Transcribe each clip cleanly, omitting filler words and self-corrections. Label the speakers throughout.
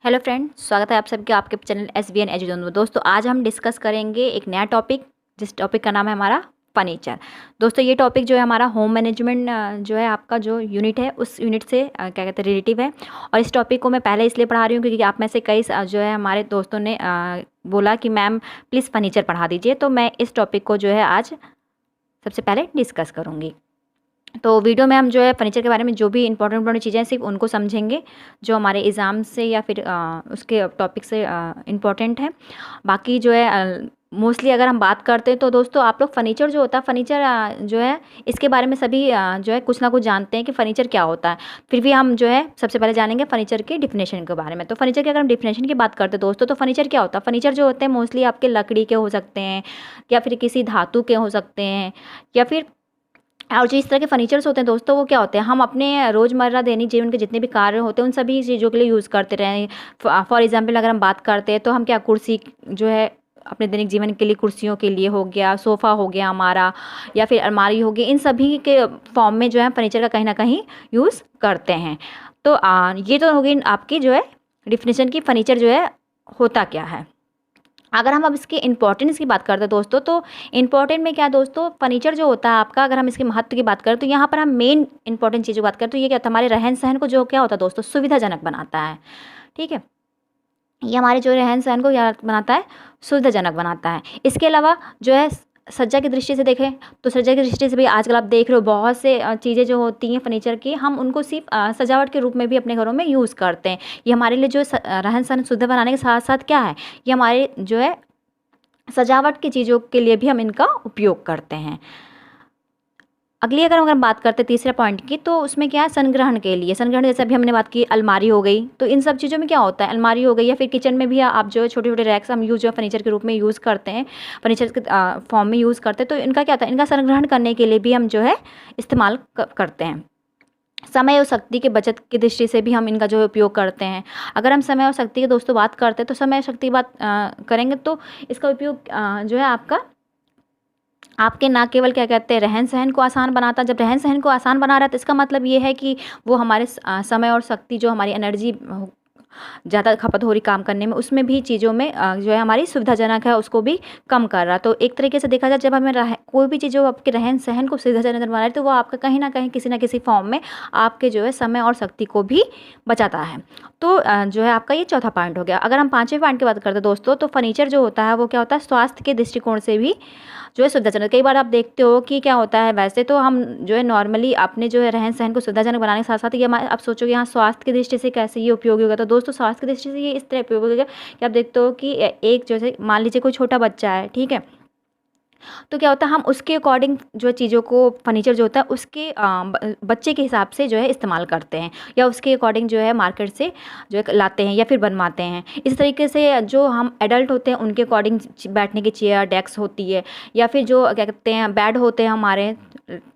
Speaker 1: Hello friend, स्वागत है आप सबके आपके चैनल SBN एजुकेशन में। दोस्तों आज हम डिस्कस करेंगे एक नया टॉपिक, जिस टॉपिक का नाम है हमारा फर्नीचर। दोस्तों ये टॉपिक जो है हमारा होम मैनेजमेंट जो है आपका जो यूनिट है उस यूनिट से क्या कहते हैं रिलेटिव है। और इस टॉपिक को मैं पहले इसलिए पढ़ा रही हूँ क्योंकि आप में से कई जो है हमारे दोस्तों ने बोला कि मैम प्लीज़ फर्नीचर पढ़ा दीजिए, तो मैं इस टॉपिक को जो है आज सबसे पहले डिस्कस करूँगी। तो वीडियो में हम जो है फर्नीचर के बारे में जो भी इंपॉर्टेंट चीज़ें हैं सिर्फ उनको समझेंगे जो हमारे एग्ज़ाम से या फिर उसके टॉपिक से इम्पॉर्टेंट है। बाकी जो है मोस्टली अगर हम बात करते हैं तो दोस्तों आप लोग फर्नीचर जो होता है फर्नीचर जो है इसके बारे में सभी जो है कुछ ना कुछ जानते हैं कि फ़र्नीचर क्या होता है। फिर भी हम जो है सबसे पहले जानेंगे फ़र्नीचर के डिफिनेशन के बारे में। तो फ़र्नीचर की अगर हम डिफिनेशन की बात करते हैं दोस्तों, तो फ़र्नीचर क्या होता है? फ़र्नीचर जो होते हैं मोस्टली आपके लकड़ी के हो सकते हैं या फिर किसी धातु के हो सकते हैं, या फिर और जो इस तरह के फर्नीचर्स होते हैं दोस्तों वो क्या होते हैं, हम अपने रोज़मर्रा दैनिक जीवन के जितने भी कार्य होते हैं उन सभी चीज़ों के लिए यूज़ करते रहे। फॉर एग्जांपल अगर हम बात करते हैं तो हम क्या कुर्सी जो है अपने दैनिक जीवन के लिए कुर्सियों के लिए हो गया, सोफ़ा हो गया हमारा, या फिर अलमारी हो गई, इन सभी के फॉर्म में जो है फर्नीचर का कहीं ना कहीं यूज़ करते हैं। तो ये तो हो गई आपकी जो है डिफिनेशन की फर्नीचर जो है होता क्या है। अगर हम अब इसके इम्पोर्टेंस की बात करते हैं दोस्तों, तो इम्पोर्टेंट में क्या है दोस्तों, फर्नीचर जो होता है आपका, अगर हम इसके महत्व की बात करें तो यहाँ पर हम मेन इंपॉर्टेंट चीज़ की बात करें तो ये क्या होता है, हमारे रहन सहन को जो क्या होता है दोस्तों सुविधाजनक बनाता है। ठीक है, ये हमारे जो रहन सहन को क्या बनाता है, सुविधाजनक बनाता है। इसके अलावा जो है सज्जा की दृष्टि से देखें तो सज्जा की दृष्टि से भी आजकल आप देख रहे हो बहुत से चीज़ें जो होती हैं फर्नीचर की, हम उनको सिर्फ सजावट के रूप में भी अपने घरों में यूज़ करते हैं। ये हमारे लिए जो रहन सहन शुद्ध बनाने के साथ साथ क्या है, ये हमारे जो है सजावट की चीज़ों के लिए भी हम इनका उपयोग करते हैं। अगली अगर हम बात करते हैं तीसरे पॉइंट की, तो उसमें क्या है, संग्रहण के लिए। संग्रहण जैसे अभी हमने बात की अलमारी हो गई, तो इन सब चीज़ों में क्या होता है, अलमारी हो गई या फिर किचन में भी आप जो है छोटे छोटे रैक्स हम यूज़ जो फर्नीचर के रूप में यूज़ करते हैं, फर्नीचर के फॉर्म में यूज़ करते हैं, तो इनका क्या होता है, इनका संग्रहण करने के लिए भी हम जो है इस्तेमाल करते हैं। समय और शक्ति की बचत की दृष्टि से भी हम इनका जो है उपयोग करते हैं। अगर हम समय और शक्ति की दोस्तों बात करते हैं तो समय और शक्ति की बात करेंगे तो इसका उपयोग जो है आपके ना केवल क्या कहते हैं रहन सहन को आसान बनाता है। जब रहन सहन को आसान बना रहा है तो इसका मतलब ये है कि वो हमारे समय और शक्ति जो हमारी एनर्जी ज़्यादा खपत हो रही काम करने में, उसमें भी चीज़ों में जो है हमारी सुविधाजनक है उसको भी कम कर रहा है। तो एक तरीके से देखा जाए जब हमें कोई भी चीज़ जो आपके रहन सहन को सुविधाजनक बना रही है तो वो आपका कहीं ना कहीं किसी ना किसी फॉर्म में आपके जो है समय और शक्ति को भी बचाता है। तो जो है आपका ये चौथा पॉइंट हो गया। अगर हम पाँचवें पॉइंट की बात करते हैं दोस्तों, तो फर्नीचर जो होता है वो क्या होता है, स्वास्थ्य के दृष्टिकोण से भी जो है सुविधाजनक। कई बार आप देखते हो कि क्या होता है, वैसे तो हम जो है नॉर्मली अपने जो है रहन सहन को सुविधाजनक बनाने के साथ साथ ये हमारे, आप सोचोगे यहाँ स्वास्थ्य की दृष्टि से कैसे ये उपयोगी होगा। तो दोस्तों स्वास्थ्य की दृष्टि से ये इस तरह उपयोगी होगा कि आप देखते हो कि एक जैसे मान लीजिए कोई छोटा बच्चा है, ठीक है, तो क्या होता है हम उसके अकॉर्डिंग जो चीज़ों को फर्नीचर जो होता है उसके बच्चे के हिसाब से जो है इस्तेमाल करते हैं, या उसके अकॉर्डिंग जो है मार्केट से जो है लाते हैं या फिर बनवाते हैं। इस तरीके से जो हम एडल्ट होते हैं उनके अकॉर्डिंग बैठने की चेयर डेस्क होती है, या फिर जो क्या कहते हैं बेड होते हैं हमारे,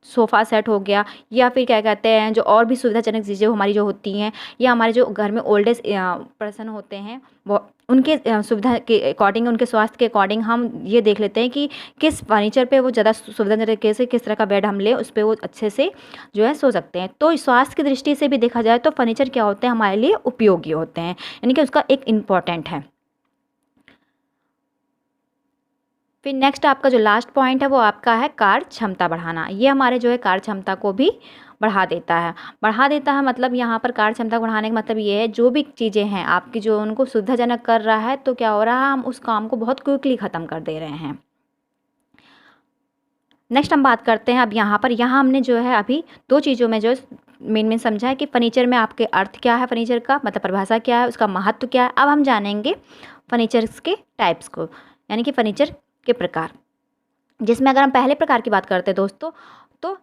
Speaker 1: सोफ़ा सेट हो गया, या फिर क्या कहते हैं जो और भी सुविधाजनक चीज़ें हमारी जो होती हैं, या हमारे जो घर में ओल्ड एज पर्सन होते हैं वो उनके सुविधा के अकॉर्डिंग, उनके स्वास्थ्य के अकॉर्डिंग हम ये देख लेते हैं कि किस फर्नीचर पे वो ज़्यादा सुविधाजनक तरीके से किस तरह का बेड हम लें, उस पर वो अच्छे से जो है सो सकते हैं। तो स्वास्थ्य की दृष्टि से भी देखा जाए तो फर्नीचर क्या होते हैं, हमारे लिए उपयोगी होते हैं, यानी कि उसका एक इम्पॉर्टेंट है। फिर नेक्स्ट आपका जो लास्ट पॉइंट है वो आपका है कार्य क्षमता बढ़ाना। ये हमारे जो है कार्य क्षमता को भी बढ़ा देता है। मतलब यहाँ पर कार्य क्षमता बढ़ाने का मतलब ये है जो भी चीज़ें हैं आपकी जो उनको सुविधाजनक कर रहा है, तो क्या हो रहा है, हम उस काम को बहुत क्विकली ख़त्म कर दे रहे हैं। नेक्स्ट हम बात करते हैं अब यहाँ हमने जो है अभी दो चीज़ों में जो मेन समझा है कि फर्नीचर में आपके अर्थ क्या है, फर्नीचर का मतलब परिभाषा क्या है, उसका महत्व क्या है। अब हम जानेंगे फर्नीचर्स के टाइप्स को, यानी कि फर्नीचर के प्रकार, जिसमें अगर हम पहले प्रकार की बात करते हैं दोस्तों, तो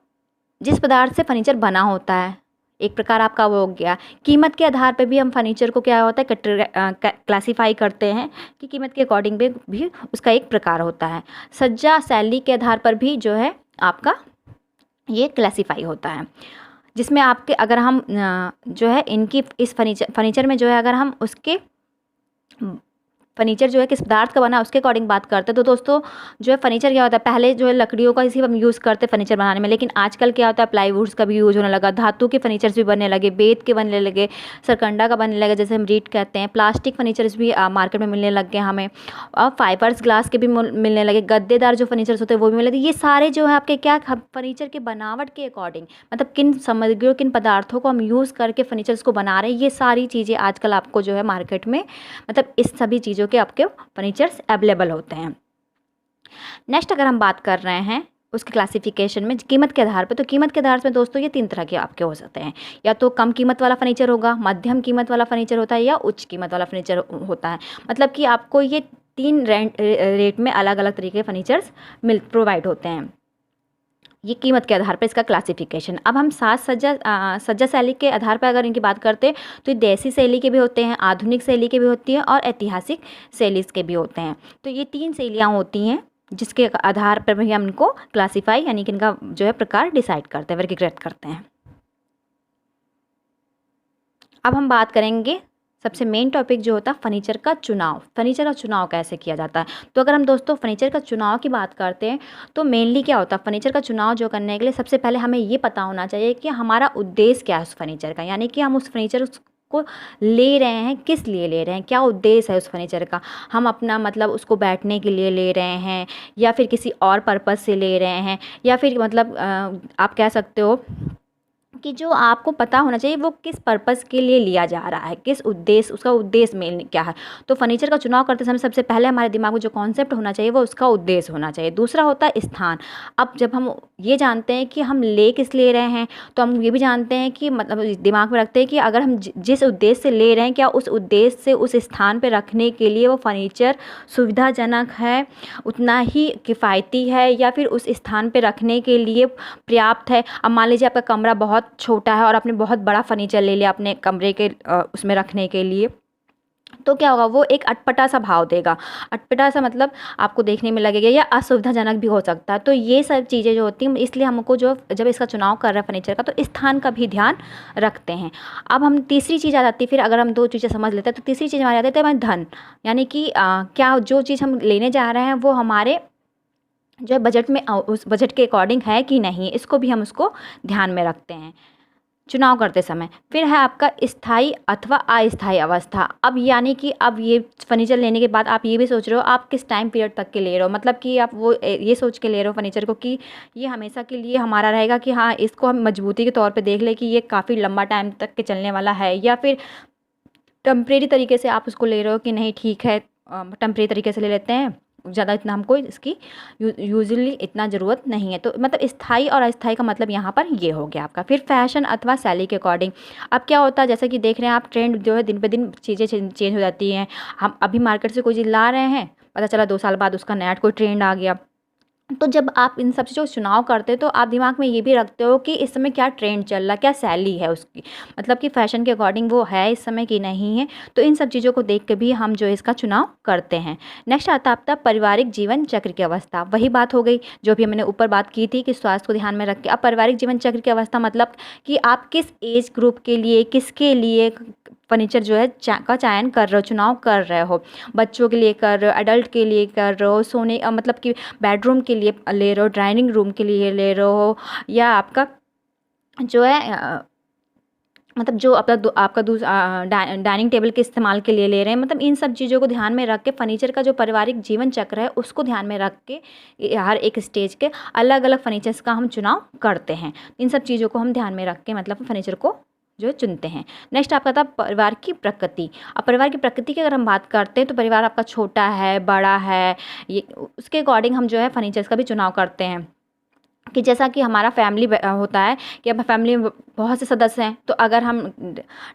Speaker 1: जिस पदार्थ से फर्नीचर बना होता है, एक प्रकार आपका वो हो गया। कीमत के आधार पर भी हम फर्नीचर को क्या होता है क्लासीफाई करते हैं कि कीमत के अकॉर्डिंग भी उसका एक प्रकार होता है। सज्जा शैली के आधार पर भी जो है आपका ये क्लासीफाई होता है, जिसमें आपके अगर हम जो है इनकी इस फर्नीचर में जो है अगर हम उसके फर्नीचर जो है किस पदार्थ का बना है उसके अकॉर्डिंग बात करते हैं। तो दोस्तों जो है फर्नीचर क्या होता है, पहले जो है लकड़ियों का इसी हम यूज़ करते हैं फर्नीचर बनाने में, लेकिन आजकल क्या होता है प्लाईवुड्स का भी यूज़ होने लगा, धातु के फर्नीचर्स भी बनने लगे, बेत के बनने लगे, सरकंडा का बनने लगा जैसे हम रीट कहते हैं, प्लास्टिक फर्नीचर्स भी मार्केट में मिलने लग गए हमें, और फाइबर्स ग्लास के भी मिलने लगे, गद्देदार जो फर्नीचर्स होते हैं वो भी मिलने लगे। ये सारे जो है आपके क्या फर्नीचर के बनावट के अकॉर्डिंग, मतलब किन सामग्रियों किन पदार्थों को हम यूज़ करके फर्नीचर्स को बना रहे हैं, ये सारी चीज़ें आजकल आपको जो है मार्केट में मतलब इस सभी चीज़ों के आपके फर्नीचर्स अवेलेबल होते हैं। नेक्स्ट अगर हम बात कर रहे हैं उसके क्लासिफिकेशन में कीमत के आधार पे, तो कीमत के आधार पे दोस्तों ये 3 तरह के आपके हो सकते हैं, या तो कम कीमत वाला फर्नीचर होगा, मध्यम कीमत वाला फर्नीचर होता है, या उच्च कीमत वाला फर्नीचर होता है। मतलब कि आपको ये 3 रेट में अलग अलग तरीके के फर्नीचर्स प्रोवाइड होते हैं। ये कीमत के आधार पर इसका क्लासिफिकेशन। अब हम साज सज्जा शैली के आधार पर अगर इनकी बात करते हैं तो ये देसी शैली के भी होते हैं, आधुनिक शैली के भी होती हैं और ऐतिहासिक शैली के भी होते हैं। तो ये 3 शैलियाँ होती हैं जिसके आधार पर भी हम इनको क्लासीफाई यानी कि इनका जो है प्रकार डिसाइड करते हैं, वर्गीकृत करते हैं। अब हम बात करेंगे सबसे मेन टॉपिक जो होता है फर्नीचर का चुनाव। फर्नीचर का चुनाव कैसे किया जाता है, तो अगर हम दोस्तों फर्नीचर का चुनाव की बात करते हैं तो मेनली क्या होता है फर्नीचर का चुनाव जो करने के लिए सबसे पहले हमें ये पता होना चाहिए कि हमारा उद्देश्य क्या है उस फर्नीचर का, यानी कि हम उस फर्नीचर को ले रहे हैं किस लिए ले रहे हैं, क्या उद्देश्य है उस फर्नीचर का। हम अपना मतलब उसको बैठने के लिए ले रहे हैं या फिर किसी और पर्पज़ से ले रहे हैं, या फिर मतलब आप कह सकते हो कि जो आपको पता होना चाहिए वो किस पर्पज़ के लिए लिया जा रहा है, किस उद्देश्य, उसका उद्देश्य मेन क्या है। तो फर्नीचर का चुनाव करते समय सबसे पहले हमारे दिमाग में जो कॉन्सेप्ट होना चाहिए वो उसका उद्देश्य होना चाहिए। दूसरा होता है स्थान। अब जब हम ये जानते हैं कि हम ले किस ले रहे हैं तो हम ये भी जानते हैं कि मतलब दिमाग में रखते हैं कि अगर हम जिस उद्देश्य से ले रहे हैं क्या उस उद्देश्य से उस स्थान पर रखने के लिए वो फर्नीचर सुविधाजनक है, उतना ही किफ़ायती है, या फिर उस स्थान पर रखने के लिए पर्याप्त है। अब मान लीजिए आपका कमरा बहुत छोटा है और आपने बहुत बड़ा फर्नीचर ले लिया अपने कमरे के उसमें रखने के लिए, तो क्या होगा वो एक अटपटा सा भाव देगा। अटपटा सा मतलब आपको देखने में लगेगा या असुविधाजनक भी हो सकता है। तो ये सब चीज़ें जो होती हैं इसलिए हमको जो जब इसका चुनाव कर रहे हैं फर्नीचर का तो स्थान का भी ध्यान रखते हैं। अब हम तीसरी चीज़ आ जाती है, फिर अगर हम 2 चीज़ें समझ लेते हैं तो तीसरी चीज़ हमारी आ जाती है हमारे धन, यानी कि क्या जो चीज़ हम लेने जा रहे हैं वो हमारे जो है बजट में उस बजट के अकॉर्डिंग है कि नहीं, इसको भी हम उसको ध्यान में रखते हैं चुनाव करते समय। फिर है आपका स्थायी अथवा अस्थायी अवस्था। अब यानी कि अब ये फर्नीचर लेने के बाद आप ये भी सोच रहे हो आप किस टाइम पीरियड तक के ले रहे हो, मतलब कि आप वो ये सोच के ले रहे हो फर्नीचर को कि ये हमेशा के लिए हमारा रहेगा कि हाँ इसको हम मजबूती के तौर पे देख ले कि ये काफ़ी लंबा टाइम तक के चलने वाला है, या फिर टेम्परेरी तरीके से आप उसको ले रहे हो कि नहीं ठीक है टेम्परेरी तरीके से ले लेते हैं, ज़्यादा इतना हमको इसकी यूजुअली इतना ज़रूरत नहीं है। तो मतलब स्थायी और अस्थायी का मतलब यहाँ पर ये हो गया आपका। फिर फैशन अथवा शैली के अकॉर्डिंग अब क्या होता है जैसा कि देख रहे हैं आप ट्रेंड जो है दिन पे दिन चीज़ें चेंज हो जाती हैं। हम अभी मार्केट से कोई चीज़ ला रहे हैं, पता चला 2 साल बाद उसका नया कोई ट्रेंड आ गया। तो जब आप इन सब चीज़ों का चुनाव करते हो तो आप दिमाग में ये भी रखते हो कि इस समय क्या ट्रेंड चल रहा है, क्या शैली है उसकी, मतलब कि फ़ैशन के अकॉर्डिंग वो है इस समय कि नहीं है। तो इन सब चीज़ों को देख के भी हम जो इसका चुनाव करते हैं। नेक्स्ट आता है आपका पारिवारिक जीवन चक्र की अवस्था। वही बात हो गई जो भी मैंने ऊपर बात की थी कि स्वास्थ्य को ध्यान में रख के। अब पारिवारिक जीवन चक्र की अवस्था मतलब कि आप किस एज ग्रुप के लिए किसके लिए फर्नीचर जो है का चयन कर रहे हो, चुनाव कर रहे हो। बच्चों के लिए कर रहे हो, अडल्ट के लिए कर रहे हो, सोने मतलब कि बेडरूम के लिए ले रहे हो, डाइनिंग रूम के लिए ले रहे हो, या आपका जो है मतलब जो आपका डाइनिंग टेबल के इस्तेमाल के लिए ले रहे हैं। मतलब इन सब चीज़ों को ध्यान में रख के फर्नीचर का जो पारिवारिक जीवन चक्र है उसको ध्यान में रख के हर एक स्टेज के अलग अलग फर्नीचर्स का हम चुनाव करते हैं। इन सब चीज़ों को हम ध्यान में रख के मतलब फर्नीचर को जो चुनते हैं। नेक्स्ट आपका था परिवार की प्रकृति। अब परिवार की प्रकृति की अगर हम बात करते हैं तो परिवार आपका छोटा है बड़ा है, ये उसके अकॉर्डिंग हम जो है फर्नीचर्स का भी चुनाव करते हैं। कि जैसा कि हमारा फैमिली होता है कि अब फैमिली में बहुत से सदस्य हैं, तो अगर हम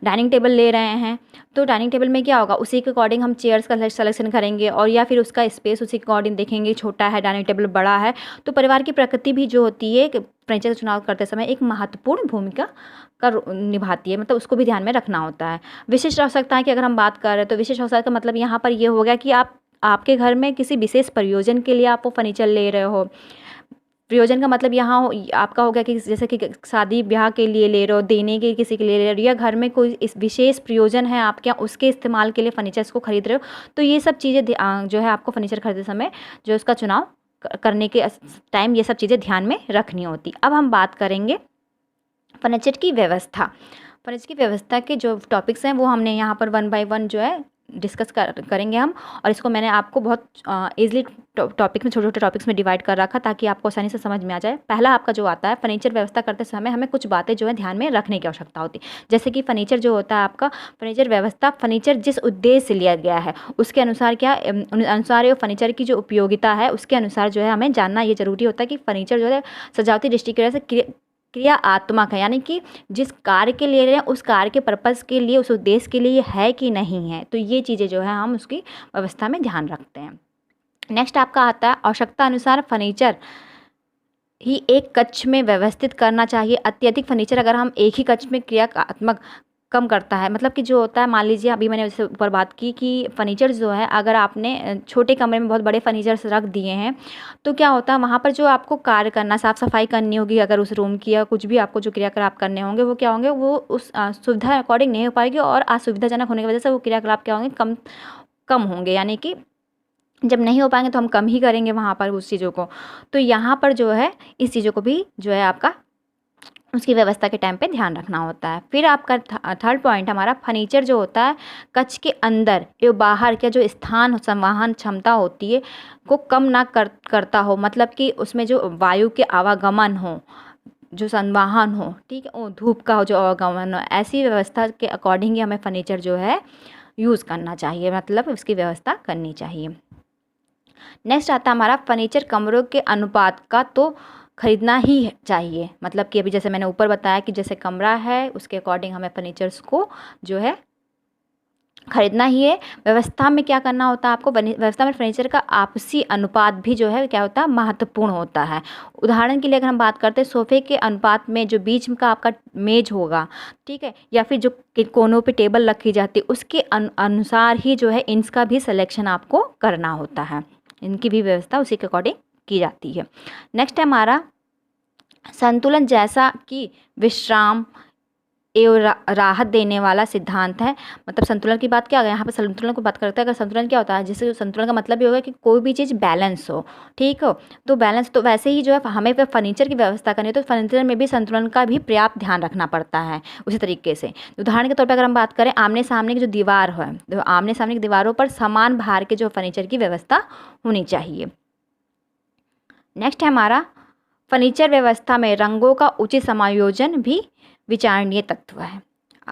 Speaker 1: डाइनिंग टेबल ले रहे हैं तो डाइनिंग टेबल में क्या होगा उसी के अकॉर्डिंग हम चेयर्स का सिलेक्शन करेंगे, और या फिर उसका स्पेस उसी के अकॉर्डिंग देखेंगे, छोटा है डाइनिंग टेबल बड़ा है। तो परिवार की प्रकृति भी जो होती है फर्नीचर का चुनाव करते समय एक महत्वपूर्ण भूमिका निभाती है, मतलब उसको भी ध्यान में रखना होता है। विशिष्ट आवश्यकताएं की अगर हम बात कर रहे हैं तो विशिष्ट आवश्यकता का मतलब यहाँ पर ये हो गया कि आपके घर में किसी विशेष प्रयोजन के लिए आप वो फर्नीचर ले रहे हो, प्रयोजन का मतलब यहाँ आपका हो गया कि जैसे कि शादी ब्याह के लिए ले रहे हो, देने के किसी के लिए ले रहे हो, या घर में कोई इस विशेष प्रयोजन है आपके यहाँ, उसके इस्तेमाल के लिए फर्नीचर्स को खरीद रहे हो, तो ये सब चीज़ें जो है आपको फर्नीचर खरीदते समय जो उसका चुनाव करने के टाइम ये सब चीज़ें ध्यान में रखनी होती। अब हम बात करेंगे फर्नीचर की व्यवस्था। फर्नीचर की व्यवस्था के जो टॉपिक्स हैं वो हमने यहाँ पर 1 बाय 1 जो है डिस्कस करेंगे हम, और इसको मैंने आपको बहुत ईजिली टॉपिक में, छोटे छोटे टॉपिक्स में डिवाइड कर रखा ताकि आपको आसानी से समझ में आ जाए। पहला आपका जो आता है, फर्नीचर व्यवस्था करते समय हमें कुछ बातें जो है ध्यान में रखने की आवश्यकता होती है। जैसे कि फर्नीचर जो होता है आपका, फर्नीचर व्यवस्था, फर्नीचर जिस उद्देश्य से लिया गया है उसके अनुसार अनुसार ये फर्नीचर की जो उपयोगिता है उसके अनुसार जो है हमें जानना ये जरूरी होता है कि फर्नीचर जो है सजावटी दृष्टिकोण से क्रियात्मक है, यानी कि जिस कार्य के लिए रहे हैं उस कार्य के पर्पज़ के लिए, उस उद्देश्य के लिए है कि नहीं है। तो ये चीज़ें जो है हम उसकी व्यवस्था में ध्यान रखते हैं। नेक्स्ट आपका आता है, आवश्यकता अनुसार फर्नीचर ही एक कक्ष में व्यवस्थित करना चाहिए। अत्यधिक फर्नीचर अगर हम एक ही कक्ष में क्रियात्मक कम करता है, मतलब कि जो होता है, मान लीजिए अभी मैंने जैसे ऊपर बात की कि फर्नीचर जो है अगर आपने छोटे कमरे में बहुत बड़े फर्नीचर्स रख दिए हैं तो क्या होता है, वहाँ पर जो आपको कार्य करना, साफ़ सफाई करनी होगी अगर उस रूम की, या कुछ भी आपको जो क्रियाकलाप करने होंगे वो क्या होंगे, वो उस सुविधा अकॉर्डिंग नहीं हो पाएगी, और असुविधाजनक होने की वजह से वो क्रियाकलाप क्या होंगे, कम होंगे, यानी कि जब नहीं हो पाएंगे तो हम कम ही करेंगे वहाँ पर उस चीज़ों को। तो यहाँ पर जो है इस चीज़ों को भी जो है आपका उसकी व्यवस्था के टाइम पे ध्यान रखना होता है। फिर आपका थर्ड पॉइंट हमारा, फर्नीचर जो होता है कक्ष के अंदर एवं बाहर का जो स्थान संवहन क्षमता होती है को कम ना करता हो, मतलब कि उसमें जो वायु के आवागमन हो, जो संवहन हो, ठीक है, धूप का जो आवागमन हो, ऐसी व्यवस्था के अकॉर्डिंग ही हमें फर्नीचर जो है यूज़ करना चाहिए, मतलब उसकी व्यवस्था करनी चाहिए। नेक्स्ट आता है हमारा, फर्नीचर कमरों के अनुपात का तो खरीदना ही चाहिए, मतलब कि अभी जैसे मैंने ऊपर बताया कि जैसे कमरा है उसके अकॉर्डिंग हमें फर्नीचर्स को जो है खरीदना ही है। व्यवस्था में क्या करना होता है आपको, व्यवस्था में फर्नीचर का आपसी अनुपात भी जो है क्या होता है, महत्वपूर्ण होता है। उदाहरण के लिए अगर हम बात करते हैं, सोफे के अनुपात में जो बीच का आपका मेज होगा, ठीक है, या फिर जो कोनों पे टेबल रखी जाती है उसके अनुसार ही जो है इनका भी सिलेक्शन आपको करना होता है, इनकी भी व्यवस्था उसी के अकॉर्डिंग की जाती है। नेक्स्ट है हमारा संतुलन, जैसा कि विश्राम एवं राहत देने वाला सिद्धांत है। मतलब संतुलन की बात क्या है, यहाँ पर संतुलन की बात करते हैं। अगर संतुलन क्या होता है, जैसे संतुलन का मतलब ये होगा कि कोई भी चीज़ बैलेंस हो, ठीक हो, तो बैलेंस, तो वैसे ही जो है हमें फर्नीचर की व्यवस्था करनी है तो फर्नीचर में भी संतुलन का भी पर्याप्त ध्यान रखना पड़ता है उसी तरीके से। उदाहरण के तौर पर अगर हम बात करें, आमने सामने की जो दीवार है, तो आमने सामने की दीवारों पर समान भार के जो फर्नीचर की व्यवस्था होनी चाहिए। नेक्स्ट है हमारा, फर्नीचर व्यवस्था में रंगों का उचित समायोजन भी विचारणीय तत्व है।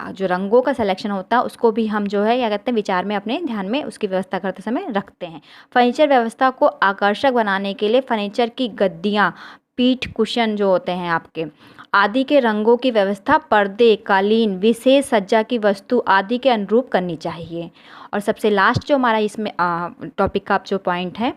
Speaker 1: जो रंगों का सिलेक्शन होता है उसको भी हम जो है क्या कहते हैं, विचार में अपने ध्यान में उसकी व्यवस्था करते समय रखते हैं। फर्नीचर व्यवस्था को आकर्षक बनाने के लिए फर्नीचर की गद्दियाँ, पीठ, कुशन जो होते हैं आपके आदि के रंगों की व्यवस्था पर्दे, कालीन, विशेष सज्जा की वस्तु आदि के अनुरूप करनी चाहिए। और सबसे लास्ट जो हमारा इसमें टॉपिक का जो पॉइंट है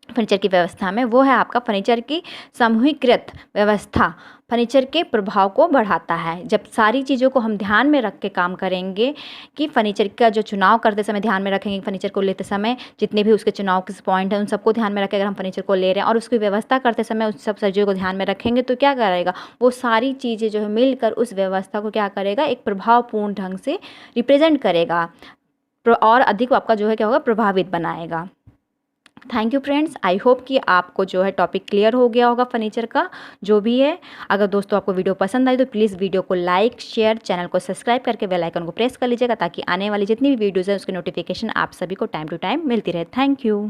Speaker 1: फर्नीचर की व्यवस्था में, वो है आपका फर्नीचर की समूहीकृत व्यवस्था फर्नीचर के प्रभाव को बढ़ाता है। जब सारी चीज़ों को हम ध्यान में रख के काम करेंगे कि फर्नीचर का जो चुनाव करते समय ध्यान में रखेंगे, फर्नीचर को लेते समय जितने भी उसके चुनाव के पॉइंट हैं उन सबको ध्यान में रखें, अगर हम फर्नीचर को ले रहे हैं और उसकी व्यवस्था करते समय उस सब चीज़ों को ध्यान में रखेंगे तो क्या करेगा, वो सारी चीज़ें जो है मिलकर उस व्यवस्था को क्या करेगा, एक प्रभावपूर्ण ढंग से रिप्रेजेंट करेगा और अधिक आपका जो है क्या होगा, प्रभावित बनाएगा। Thank you friends, I hope कि आपको जो है टॉपिक क्लियर हो गया होगा फर्नीचर का जो भी है। अगर दोस्तों आपको वीडियो पसंद आई तो प्लीज़ वीडियो को लाइक, शेयर, चैनल को सब्सक्राइब करके बेल आइकन को प्रेस कर लीजिएगा ताकि आने वाली जितनी भी वीडियोज़ है उसकी नोटिफिकेशन आप सभी को टाइम टू टाइम मिलती रहे। Thank you.